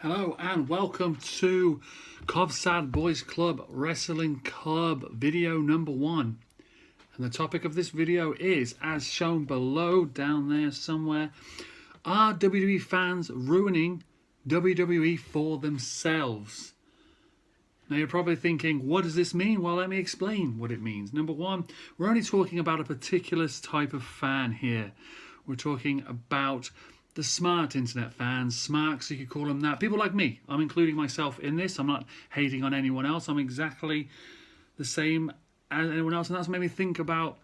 Hello and welcome to Covsad Boys Club Wrestling Club video number 1. And the topic of this video is, as shown below down there somewhere, are WWE fans ruining WWE for themselves? Now you're probably thinking, what does this mean? Well, let me explain what it means. Number 1, we're only talking about a particular type of fan here. We're talking about the smart internet fans, smarks, you could call them that. People like me. I'm including myself in this. I'm not hating on anyone else. I'm exactly the same as anyone else. And that's made me think about,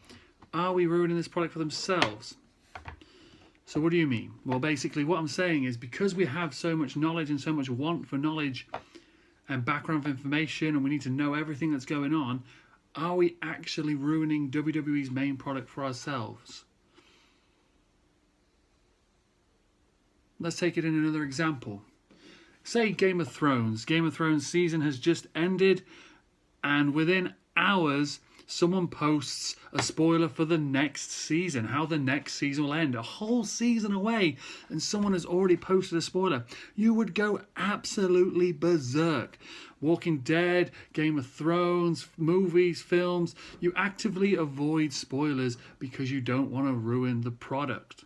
are we ruining this product for themselves? So what do you mean? Well, basically what I'm saying is, because we have so much knowledge and so much want for knowledge and background for information, and we need to know everything that's going on, are we actually ruining WWE's main product for ourselves? Let's take it in another example. Say Game of Thrones. Game of Thrones season has just ended, and within hours someone posts a spoiler for the next season, how the next season will end. A whole season away and someone has already posted a spoiler. You would go absolutely berserk. Walking Dead, Game of Thrones, movies, films. You actively avoid spoilers because you don't want to ruin the product.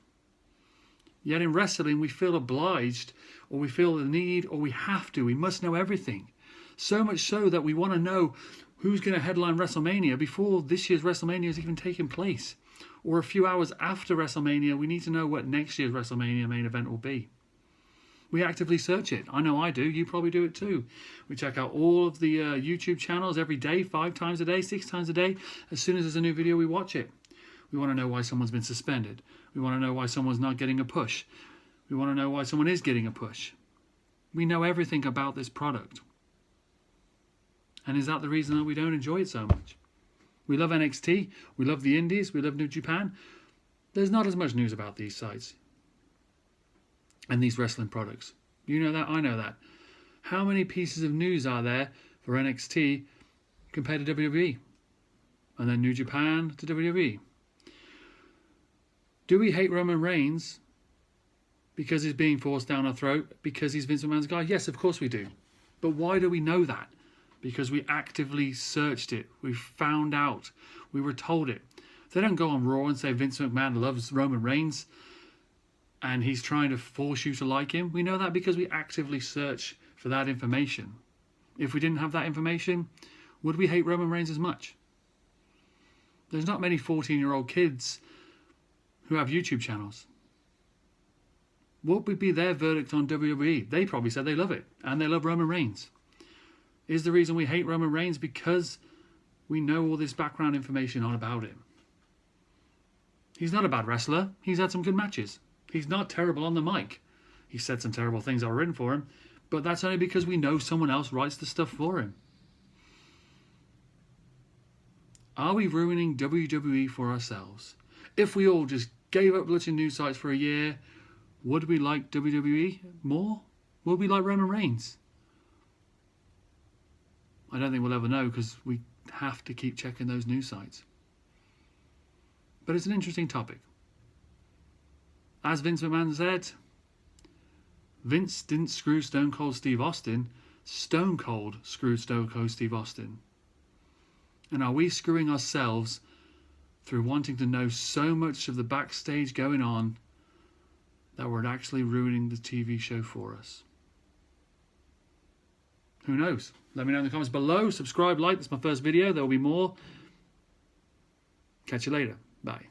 Yet in wrestling, we feel obliged, or we feel the need, or we have to. We must know everything. So much so that we want to know who's going to headline WrestleMania before this year's WrestleMania has even taken place. Or a few hours after WrestleMania, we need to know what next year's WrestleMania main event will be. We actively search it. I know I do. You probably do it too. We check out all of the YouTube channels every day, 5 times a day, 6 times a day. As soon as there's a new video, we watch it. We want to know why someone's been suspended. We want to know why someone's not getting a push. We want to know why someone is getting a push. We know everything about this product. And is that the reason that we don't enjoy it so much? We love NXT. We love the Indies. We love New Japan. There's not as much news about these sites and these wrestling products. You know that. I know that. How many pieces of news are there for NXT compared to WWE? And then New Japan to WWE? Do we hate Roman Reigns because he's being forced down our throat, because he's Vince McMahon's guy? Yes, of course we do. But why do we know that? Because we actively searched it. We found out. We were told it. They don't go on Raw and say Vince McMahon loves Roman Reigns and he's trying to force you to like him. We know that because we actively search for that information. If we didn't have that information, would we hate Roman Reigns as much? There's not many 14-year-old kids who have YouTube channels. What would be their verdict on WWE? They probably said they love it and they love Roman Reigns. Is the reason we hate Roman Reigns because we know all this background information on about him? He's not a bad wrestler. He's had some good matches. He's not terrible on the mic. He said some terrible things that were written for him, but that's only because we know someone else writes the stuff for him. Are we ruining WWE for ourselves? If we all just gave up watching news sites for a year, would we like WWE more? Would we like Roman Reigns? I don't think we'll ever know because we have to keep checking those news sites. But it's an interesting topic. As Vince McMahon said, Vince didn't screw Stone Cold Steve Austin. Stone Cold screwed Stone Cold Steve Austin. And are we screwing ourselves through wanting to know so much of the backstage going on that we're actually ruining the TV show for us? Who knows? Let me know in the comments below. Subscribe, like. This is my first video. There will be more. Catch you later. Bye.